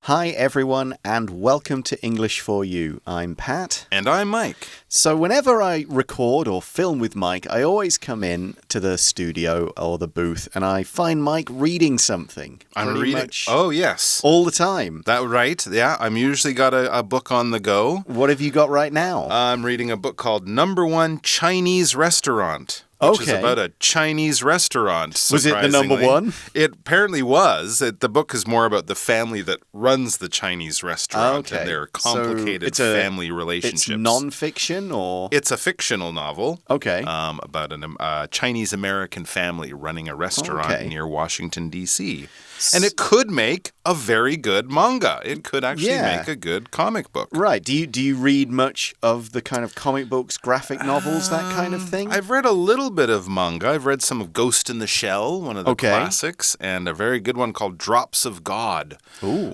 Hi everyone and welcome to English for You. I'm Pat. And I'm Mike. So whenever I record or film with Mike, I always come in to the studio or the booth and I find Mike reading something. I'm reading. Oh, yes. All the time. That right? Yeah, I'm usually got a book on the go. What have you got right now? I'm reading a book called #1 Chinese Restaurant. Which is about a Chinese restaurant, Was it the number one? It apparently was. The book is more about the family that runs the Chinese restaurant and their complicated family relationships. It's non-fiction or? It's a fictional novel. Okay. About a Chinese-American family running a restaurant near Washington, D.C. And it could make a very good manga. It could actually make a good comic book. Right. Do you read much of the kind of comic books, graphic novels, that kind of thing? I've read a little bit of manga. I've read some of Ghost in the Shell, one of the classics, and a very good one called Drops of God,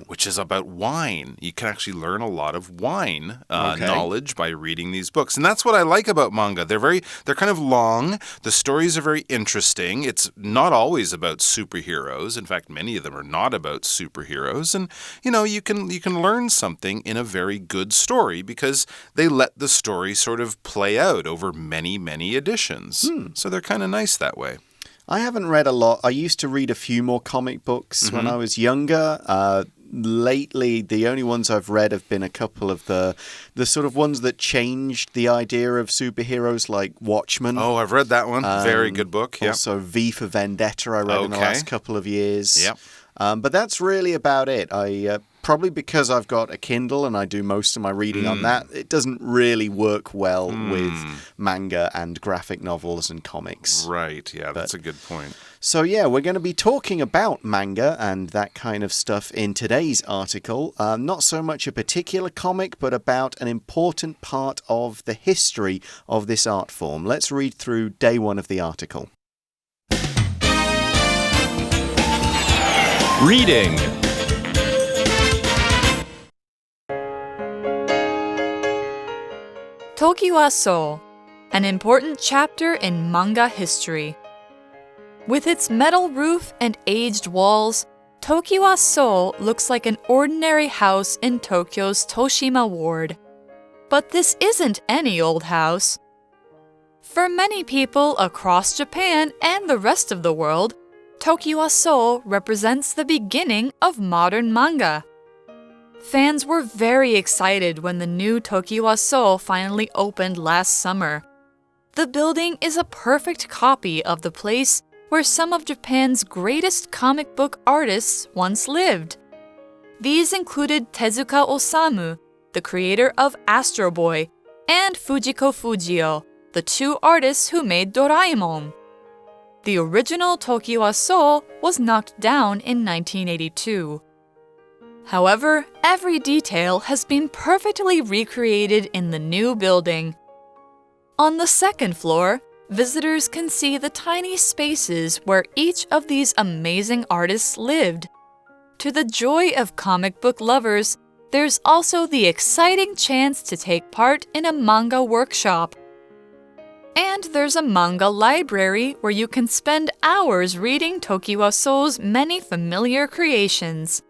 which is about wine. You can actually learn a lot of wine knowledge by reading these books. And that's what I like about manga. They're kind of long. The stories are very interesting. It's not always about superheroes. In fact, many of them are not about superheroes. And, you can learn something in a very good story because they let the story sort of play out over many, many editions. So they're kind of nice that way. I haven't read a lot. I used to read a few more comic books when I was younger. Lately, the only ones I've read have been a couple of the sort of ones that changed the idea of superheroes, like Watchmen. Oh, I've read that one. Very good book. Yep. Also, V for Vendetta I read in the last couple of years. Yep. But that's really about it. Probably because I've got a Kindle and I do most of my reading on that, it doesn't really work well with manga and graphic novels and comics. Right, yeah, that's a good point. So yeah, we're going to be talking about manga and that kind of stuff in today's article. Not so much a particular comic, but about an important part of the history of this art form. Let's read through day one of the article. Reading. Tokiwa-so, an important chapter in manga history. With its metal roof and aged walls, Tokiwa-so looks like an ordinary house in Tokyo's Toshima ward. But this isn't any old house. For many people across Japan and the rest of the world, Tokiwa-so represents the beginning of modern manga. Fans were very excited when the new Tokiwa-so finally opened last summer. The building is a perfect copy of the place where some of Japan's greatest comic book artists once lived. These included Tezuka Osamu, the creator of Astro Boy, and Fujiko Fujio, the two artists who made Doraemon. The original Tokiwa-so was knocked down in 1982. However, every detail has been perfectly recreated in the new building. On the second floor, visitors can see the tiny spaces where each of these amazing artists lived. To the joy of comic book lovers, there's also the exciting chance to take part in a manga workshop. And there's a manga library where you can spend hours reading Tokiwa-so's many familiar creations.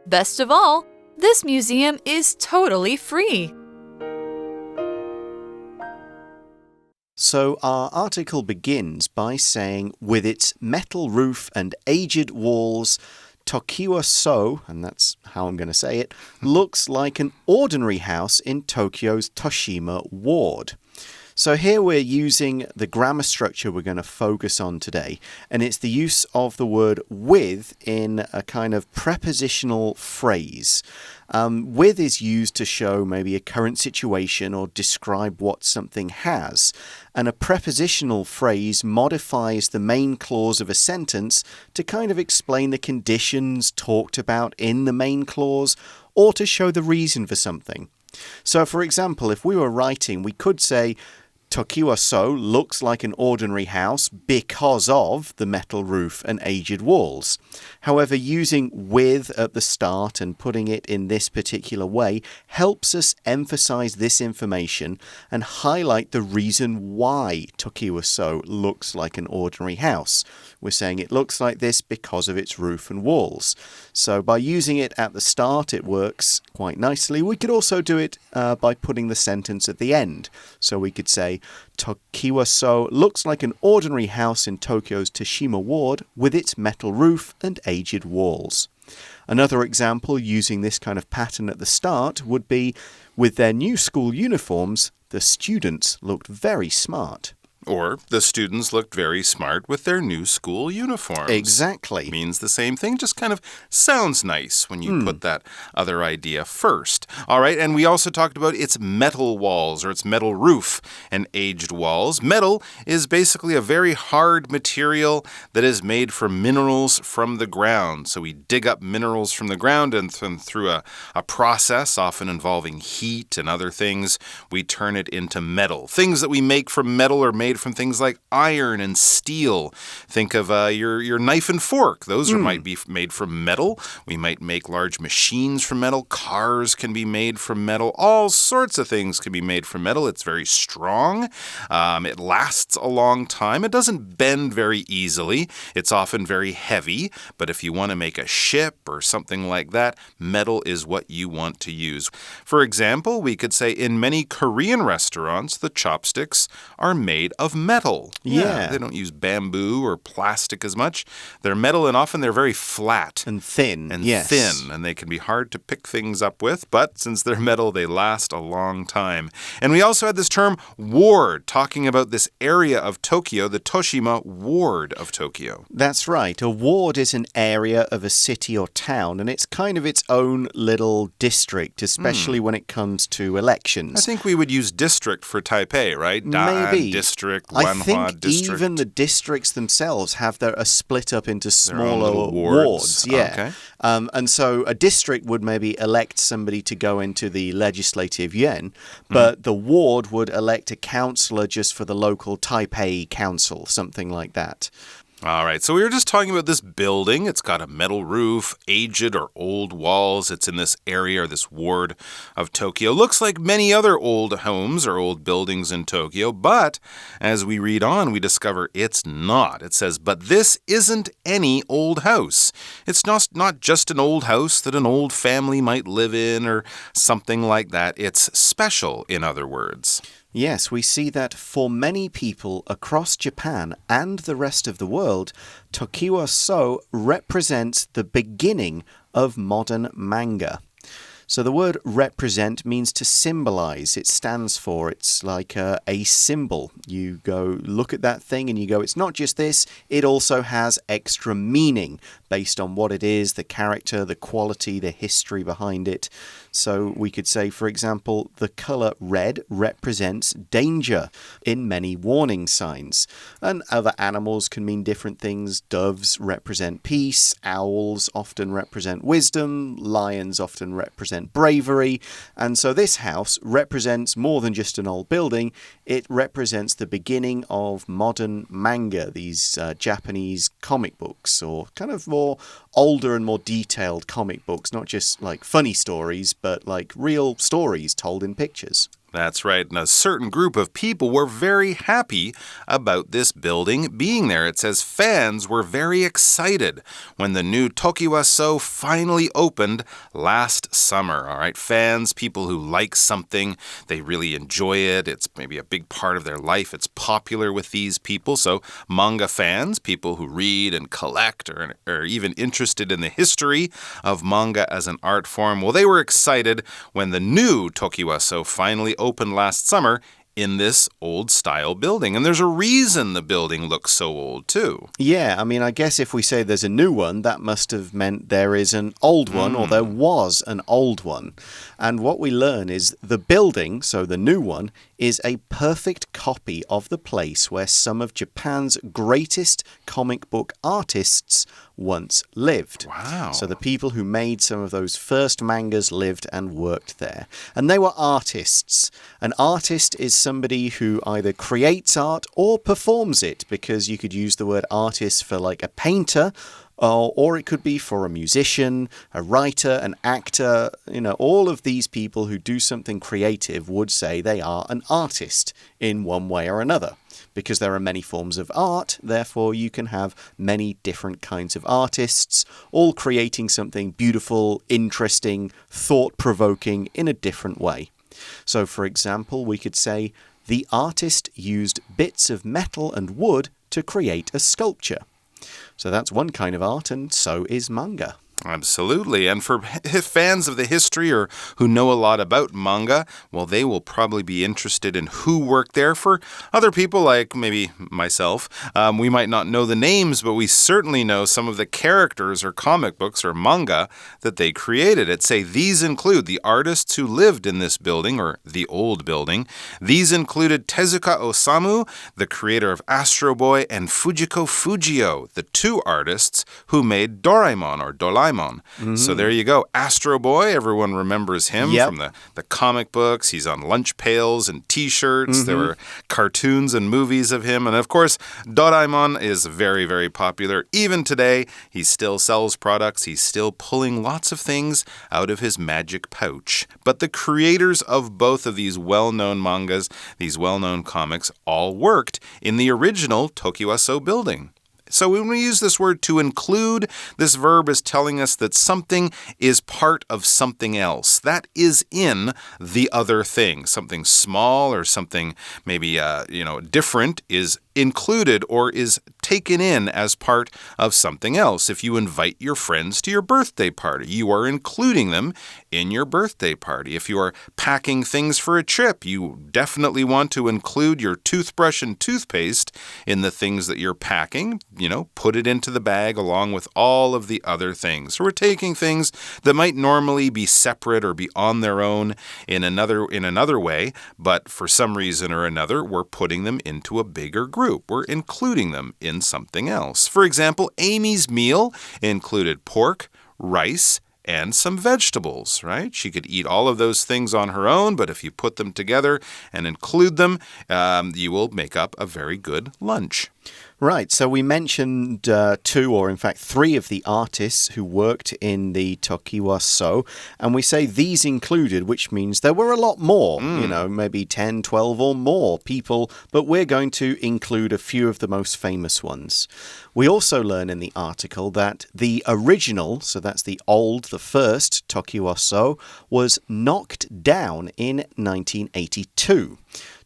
Best of all, this museum is totally free. So our article begins by saying, with its metal roof and aged walls, Tokiwa-so, and that's how I'm going to say it, looks like an ordinary house in Tokyo's Toshima ward. So here we're using the grammar structure we're going to focus on today, and it's the use of the word with in a kind of prepositional phrase. With is used to show maybe a current situation or describe what something has, and a prepositional phrase modifies the main clause of a sentence to kind of explain the conditions talked about in the main clause or to show the reason for something. So, for example, if we were writing, we could say, Tokiwa-so looks like an ordinary house because of the metal roof and aged walls. However, using with at the start and putting it in this particular way helps us emphasize this information and highlight the reason why Tokiwa-so looks like an ordinary house. We're saying it looks like this because of its roof and walls. So by using it at the start, it works quite nicely. We could also do it by putting the sentence at the end. So we could say, Tokiwa-so looks like an ordinary house in Tokyo's Toshima ward with its metal roof and aged walls. Another example using this kind of pattern at the start would be, with their new school uniforms, the students looked very smart. Or the students looked very smart with their new school uniforms. Exactly. Means the same thing, just kind of sounds nice when you put that other idea first. All right, and we also talked about its metal walls or its metal roof and aged walls. Metal is basically a very hard material that is made from minerals from the ground. So we dig up minerals from the ground and through a process, often involving heat and other things, we turn it into metal. Things that we make from metal are made from things like iron and steel. Think of your knife and fork. Those might be made from metal. We might make large machines from metal. Cars can be made from metal. All sorts of things can be made from metal. It's very strong. It lasts a long time. It doesn't bend very easily. It's often very heavy. But if you want to make a ship or something like that, metal is what you want to use. For example, we could say in many Korean restaurants, the chopsticks are made of metal. Yeah. They don't use bamboo or plastic as much. They're metal and often they're very flat. And thin. And thin. And they can be hard to pick things up with. But since they're metal, they last a long time. And we also had this term ward, talking about this area of Tokyo, the Toshima ward of Tokyo. That's right. A ward is an area of a city or town, and it's kind of its own little district, especially when it comes to elections. I think we would use district for Taipei, right? Maybe. District. I think district. even the districts themselves are split up into smaller wards. Yeah. Okay. And so a district would maybe elect somebody to go into the legislative yuan, but the ward would elect a councillor just for the local Taipei council, something like that. All right, so we were just talking about this building. It's got a metal roof, aged or old walls. It's in this area or this ward of Tokyo. Looks like many other old homes or old buildings in Tokyo, but as we read on, we discover it's not. It says, but this isn't any old house. It's not just an old house that an old family might live in or something like that. It's special, in other words. Yes, we see that for many people across Japan and the rest of the world, Tokiwa-so represents the beginning of modern manga. So the word represent means to symbolize. It stands for, it's like a symbol. You go look at that thing and you go, it's not just this, it also has extra meaning based on what it is, the character, the quality, the history behind it. So we could say, for example, the color red represents danger in many warning signs. And other animals can mean different things. Doves represent peace. Owls often represent wisdom. Lions often represent bravery. And so this house represents more than just an old building. It represents the beginning of modern manga, these Japanese comic books, or kind of more older and more detailed comic books, not just like funny stories, but like real stories told in pictures. That's right. And a certain group of people were very happy about this building being there. It says fans were very excited when the new Tokiwa-so finally opened last summer. All right, fans, people who like something, they really enjoy it. It's maybe a big part of their life. It's popular with these people. So manga fans, people who read and collect or are even interested in the history of manga as an art form, well, they were excited when the new Tokiwa-so finally opened last summer in this old-style building. And there's a reason the building looks so old, too. Yeah, I mean, I guess if we say there's a new one, that must have meant there is an old one, or there was an old one. And what we learn is the building, so the new one, is a perfect copy of the place where some of Japan's greatest comic book artists once lived. Wow. So the people who made some of those first mangas lived and worked there. And they were artists. An artist is somebody who either creates art or performs it, because you could use the word artist for like a painter, or it could be for a musician, a writer, an actor. You know, all of these people who do something creative would say they are an artist in one way or another. Because there are many forms of art, therefore you can have many different kinds of artists, all creating something beautiful, interesting, thought-provoking in a different way. So, for example, we could say, the artist used bits of metal and wood to create a sculpture. So that's one kind of art, and so is manga. Absolutely. And for fans of the history or who know a lot about manga, well, they will probably be interested in who worked there. For other people, like maybe myself, we might not know the names, but we certainly know some of the characters or comic books or manga that they created. It say these include the artists who lived in this building or the old building. These included Tezuka Osamu, the creator of Astro Boy, and Fujiko Fujio, the two artists who made Doraemon or Doraemon. So there you go. Astro Boy, everyone remembers him from the comic books. He's on lunch pails and T-shirts. There were cartoons and movies of him. And of course, Doraemon is very, very popular. Even today, he still sells products. He's still pulling lots of things out of his magic pouch. But the creators of both of these well-known mangas, these well-known comics, all worked in the original Tokiwa-so building. So when we use this word to include, this verb is telling us that something is part of something else. That is in the other thing. Something small or something maybe different is included or is taken in as part of something else. If you invite your friends to your birthday party, you are including them in your birthday party. If you are packing things for a trip, you definitely want to include your toothbrush and toothpaste in the things that you're packing. Put it into the bag along with all of the other things. So we're taking things that might normally be separate or be on their own in another way, but for some reason or another, we're putting them into a bigger group. We're including them in something else. For example, Amy's meal included pork, rice, and some vegetables, right? She could eat all of those things on her own, but if you put them together and include them, you will make up a very good lunch. Right, so we mentioned two, or in fact three of the artists who worked in the Tokiwa-so, and we say these included, which means there were a lot more, maybe 10, 12 or more people, but we're going to include a few of the most famous ones. We also learn in the article that the original, so that's the first Tokiwa-so, was knocked down in 1982.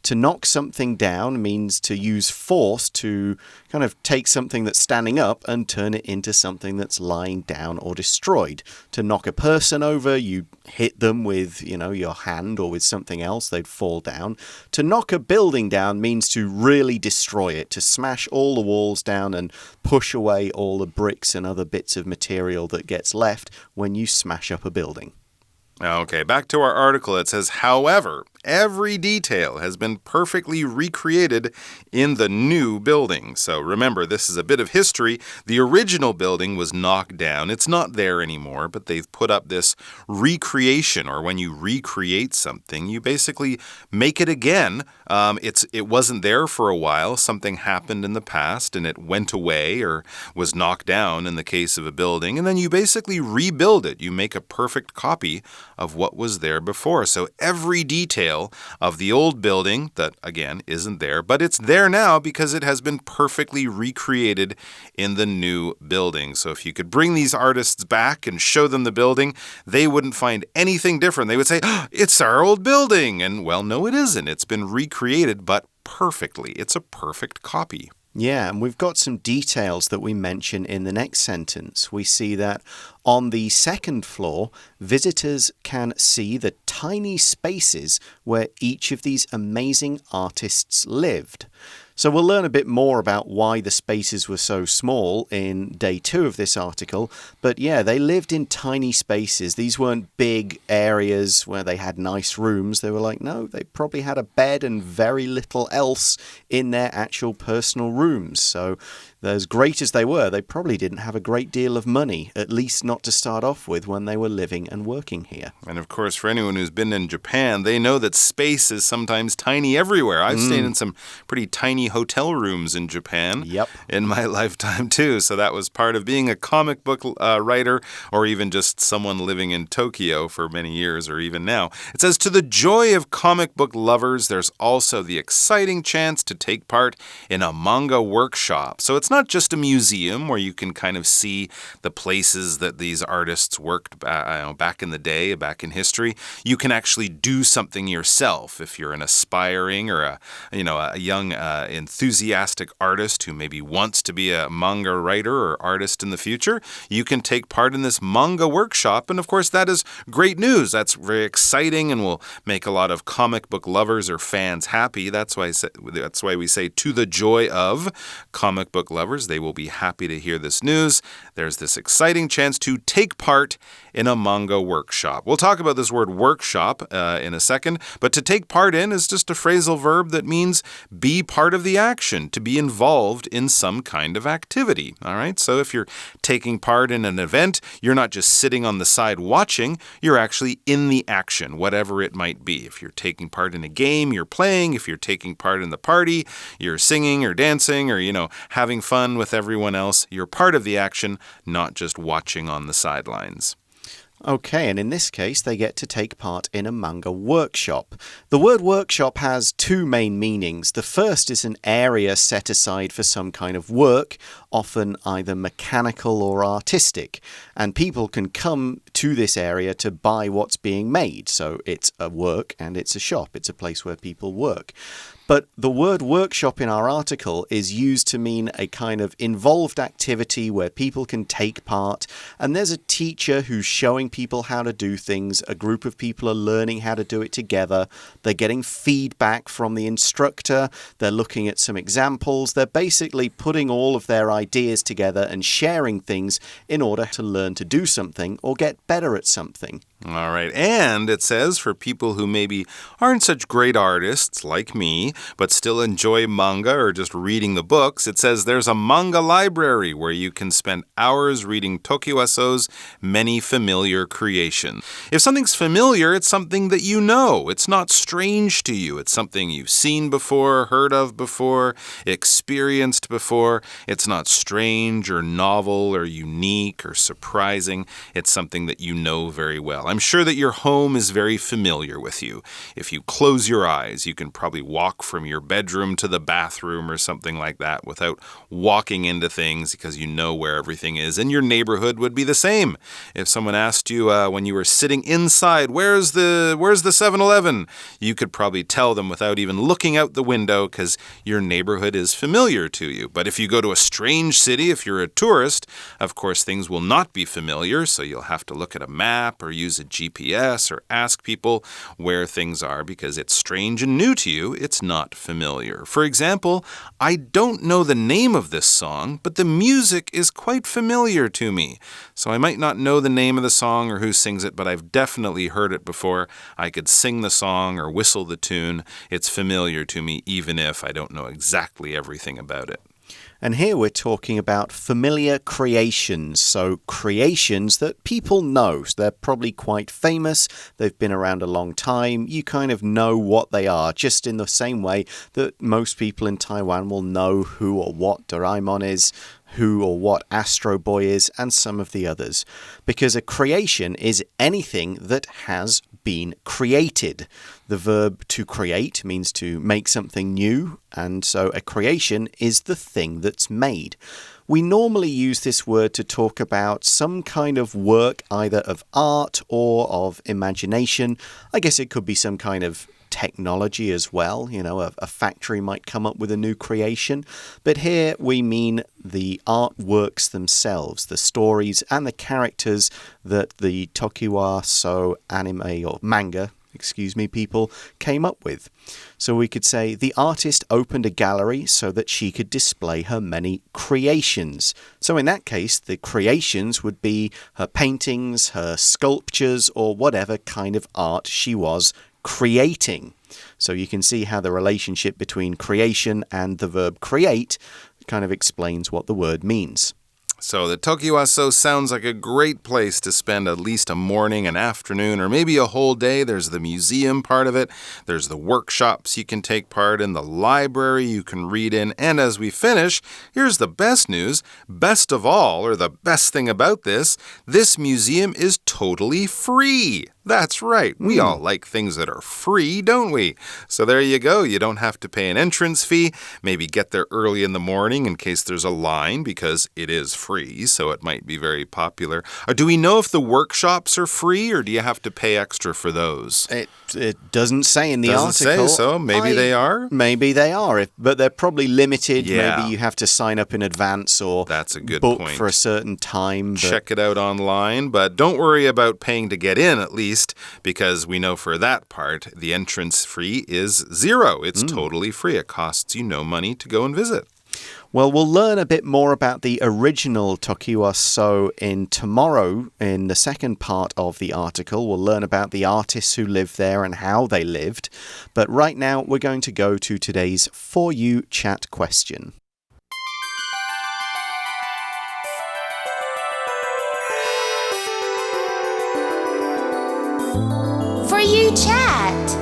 To knock something down means to use force to kind of take something that's standing up and turn it into something that's lying down or destroyed. To knock a person over, you hit them with, your hand or with something else, they'd fall down. To knock a building down means to really destroy it, to smash all the walls down and push away all the bricks and other bits of material that gets left when you smash up a building. Okay, back to our article. It says, however, every detail has been perfectly recreated in the new building. So remember, this is a bit of history. The original building was knocked down. It's not there anymore, but they've put up this recreation, or when you recreate something, you basically make it again. It wasn't there for a while. Something happened in the past and it went away or was knocked down in the case of a building, and then you basically rebuild it. You make a perfect copy of what was there before. So every detail of the old building that, again, isn't there, but it's there now because it has been perfectly recreated in the new building. So if you could bring these artists back and show them the building, they wouldn't find anything different. They would say, oh, it's our old building. And well, no, it isn't. It's been recreated, but perfectly. It's a perfect copy. Yeah, and we've got some details that we mention in the next sentence. We see that on the second floor, visitors can see the tiny spaces where each of these amazing artists lived. So we'll learn a bit more about why the spaces were so small in day 2 of this article. But yeah, they lived in tiny spaces. These weren't big areas where they had nice rooms. They were like, no, they probably had a bed and very little else in their actual personal rooms. So as great as they were, they probably didn't have a great deal of money, at least not to start off with when they were living and working here. And of course, for anyone who's been in Japan, they know that space is sometimes tiny everywhere. I've stayed in some pretty tiny hotel rooms in Japan in my lifetime too. So that was part of being a comic book writer or even just someone living in Tokyo for many years or even now. It says, to the joy of comic book lovers, there's also the exciting chance to take part in a manga workshop. So it's not just a museum where you can kind of see the places that these artists worked back in the day, back in history. You can actually do something yourself if you're an aspiring or a young enthusiastic artist who maybe wants to be a manga writer or artist in the future. You can take part in this manga workshop, and of course that is great news. That's very exciting and will make a lot of comic book lovers or fans happy. That's why we say to the joy of comic book lovers. They will be happy to hear this news. There's this exciting chance to take part in a manga workshop. We'll talk about this word workshop in a second, but to take part in is just a phrasal verb that means be part of the action, to be involved in some kind of activity. All right, so if you're taking part in an event, you're not just sitting on the side watching, you're actually in the action, whatever it might be. If you're taking part in a game, you're playing. If you're taking part in the party, you're singing or dancing or, having fun with everyone else. You're part of the action, not just watching on the sidelines. Okay, and in this case, they get to take part in a manga workshop. The word workshop has 2 main meanings. The first is an area set aside for some kind of work, often either mechanical or artistic. And people can come to this area to buy what's being made. So it's a work and it's a shop. It's a place where people work. But the word workshop in our article is used to mean a kind of involved activity where people can take part. And there's a teacher who's showing people how to do things. A group of people are learning how to do it together. They're getting feedback from the instructor. They're looking at some examples. They're basically putting all of their ideas together and sharing things in order to learn to do something or get better at something. All right, and it says for people who maybe aren't such great artists like me, but still enjoy manga or just reading the books, it says there's a manga library where you can spend hours reading Tokiwa So's many familiar creations. If something's familiar, it's something that you know. It's not strange to you. It's something you've seen before, heard of before, experienced before. It's not strange or novel or unique or surprising. It's something that you know very well. I'm sure that your home is very familiar with you. If you close your eyes, you can probably walk from your bedroom to the bathroom or something like that without walking into things because you know where everything is. And your neighborhood would be the same. If someone asked you when you were sitting inside, where's the 7-Eleven? You could probably tell them without even looking out the window because your neighborhood is familiar to you. But if you go to a strange city, if you're a tourist, of course things will not be familiar, so you'll have to look at a map or use a GPS or ask people where things are because it's strange and new to you. It's not familiar. For example, I don't know the name of this song, but the music is quite familiar to me. So I might not know the name of the song or who sings it, but I've definitely heard it before. I could sing the song or whistle the tune. It's familiar to me even if I don't know exactly everything about it. And here we're talking about familiar creations, so creations that people know. So they're probably quite famous, they've been around a long time, you kind of know what they are, just in the same way that most people in Taiwan will know who or what Doraemon is, who or what Astro Boy is, and some of the others. Because a creation is anything that has been created. The verb to create means to make something new, and so a creation is the thing that's made. We normally use this word to talk about some kind of work, either of art or of imagination. I guess it could be some kind of technology as well. A factory might come up with a new creation. But here we mean the artworks themselves, the stories and the characters that the Tokiwa So anime or manga people came up with. So we could say the artist opened a gallery so that she could display her many creations. So in that case, the creations would be her paintings, her sculptures, or whatever kind of art she was creating. So you can see how the relationship between creation and the verb create kind of explains what the word means. So the Tokiwa-so sounds like a great place to spend at least a morning, an afternoon, or maybe a whole day. There's the museum part of it. There's the workshops you can take part in, the library you can read in. And as we finish, here's the best news. Best of all, or the best thing about this museum is totally free. That's right. We all like things that are free, don't we? So there you go. You don't have to pay an entrance fee. Maybe get there early in the morning in case there's a line because it is free, so it might be very popular. Or do we know if the workshops are free or do you have to pay extra for those? It doesn't say in the article. Doesn't say so. Maybe they are. Maybe they are, but they're probably limited. Yeah. Maybe you have to sign up in advance or That's a good book point. for a certain time. Check it out online, but don't worry about paying to get in at least, because we know for that part, the entrance fee is zero. It's totally free. It costs you no money to go and visit. Well, we'll learn a bit more about the original Tokiwa-so tomorrow in the second part of the article. We'll learn about the artists who lived there and how they lived. But right now, we're going to go to today's For You Chat question. For You Chat.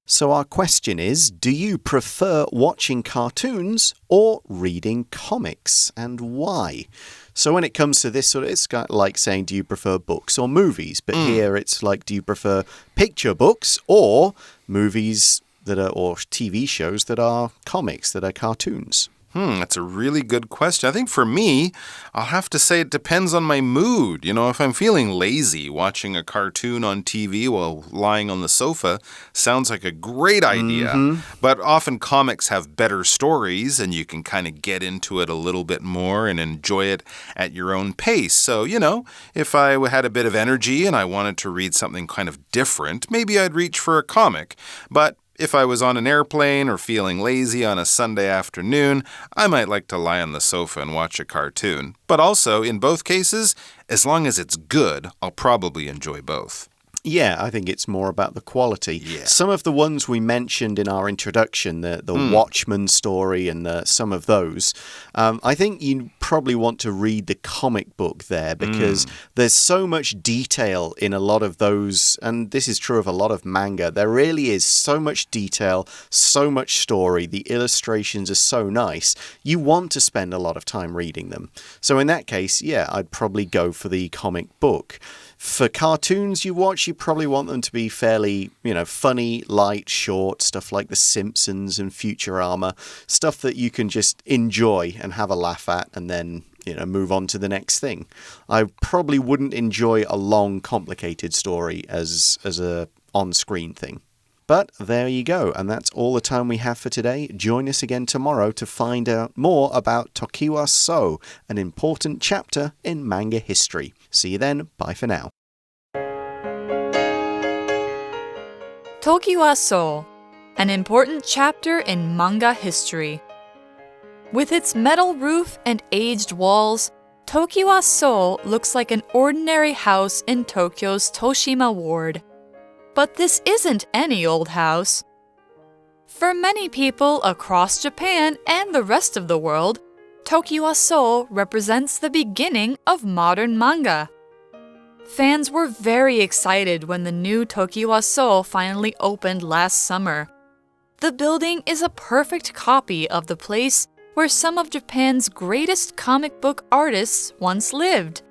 So our question is, do you prefer watching cartoons or reading comics, and why? So when it comes to this, it's kind of like saying, do you prefer books or movies? But here it's like, do you prefer picture books or movies that are, or TV shows that are comics, that are cartoons? That's a really good question. I think for me, I'll have to say it depends on my mood. You know, if I'm feeling lazy, watching a cartoon on TV while lying on the sofa sounds like a great idea. But often comics have better stories and you can kind of get into it a little bit more and enjoy it at your own pace. So, you know, if I had a bit of energy and I wanted to read something kind of different, maybe I'd reach for a comic. But if I was on an airplane or feeling lazy on a Sunday afternoon, I might like to lie on the sofa and watch a cartoon. But also, in both cases, as long as it's good, I'll probably enjoy both. Yeah, I think it's more about the quality. Yeah. Some of the ones we mentioned in our introduction, the Watchmen story and some of those, I think you probably want to read the comic book there because there's so much detail in a lot of those, and this is true of a lot of manga. There really is so much detail, so much story. The illustrations are so nice. You want to spend a lot of time reading them. So in that case, yeah, I'd probably go for the comic book. For cartoons you watch, you probably want them to be fairly, funny, light, short, stuff like The Simpsons and Futurama, stuff that you can just enjoy and have a laugh at and then, move on to the next thing. I probably wouldn't enjoy a long, complicated story as a on-screen thing. But there you go, and that's all the time we have for today. Join us again tomorrow to find out more about Tokiwa-so, an important chapter in manga history. See you then. Bye for now. Tokiwa-so, an important chapter in manga history. With its metal roof and aged walls, Tokiwa-so looks like an ordinary house in Tokyo's Toshima ward. But this isn't any old house. For many people across Japan and the rest of the world, Tokiwa-so represents the beginning of modern manga. Fans were very excited when the new Tokiwa-so finally opened last summer. The building is a perfect copy of the place where some of Japan's greatest comic book artists once lived.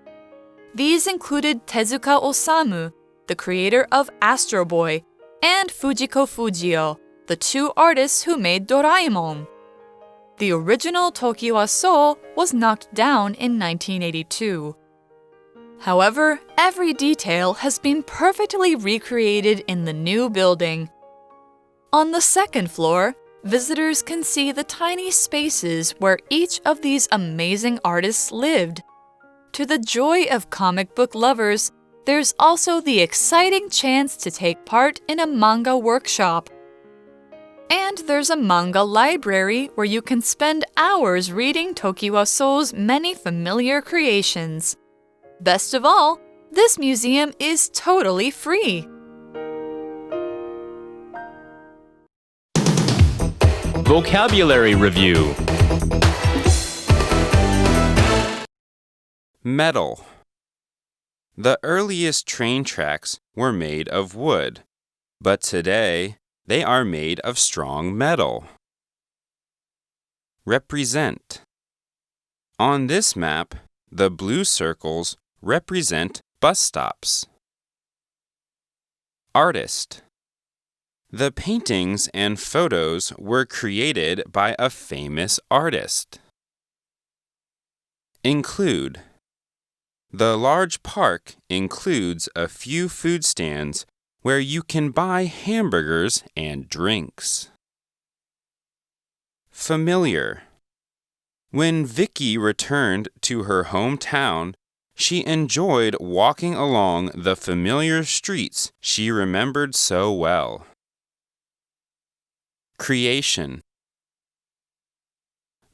These included Tezuka Osamu, the creator of Astro Boy, and Fujiko Fujio, the two artists who made Doraemon. The original Tokiwa-so was knocked down in 1982. However, every detail has been perfectly recreated in the new building. On the second floor, visitors can see the tiny spaces where each of these amazing artists lived. To the joy of comic book lovers, there's also the exciting chance to take part in a manga workshop. And there's a manga library where you can spend hours reading Tokiwa So's many familiar creations. Best of all, this museum is totally free. Vocabulary Review. Metal. The earliest train tracks were made of wood, but today they are made of strong metal. Represent. On this map, the blue circles represent bus stops. Artist. The paintings and photos were created by a famous artist. Include. The large park includes a few food stands where you can buy hamburgers and drinks. Familiar. When Vicky returned to her hometown, she enjoyed walking along the familiar streets she remembered so well. Creation.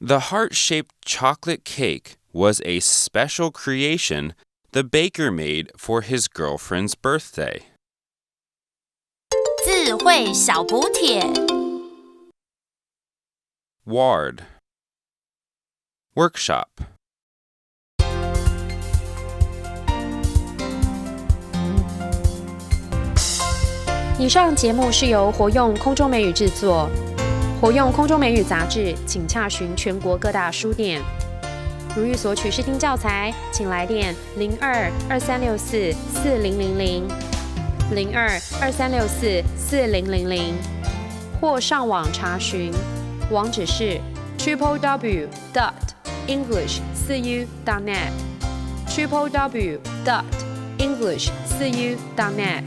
The heart-shaped chocolate cake was a special creation the baker made for his girlfriend's birthday. 智慧小补帖 Ward. Workshop. 以上节目是由活用空中美语制作，活用空中美语杂志，请洽询全国各大书店。如欲索取试听教材，请来电02-2364-4000 02-2364-4000，或上网查询，网址是 www.english4u.net www.english4u.net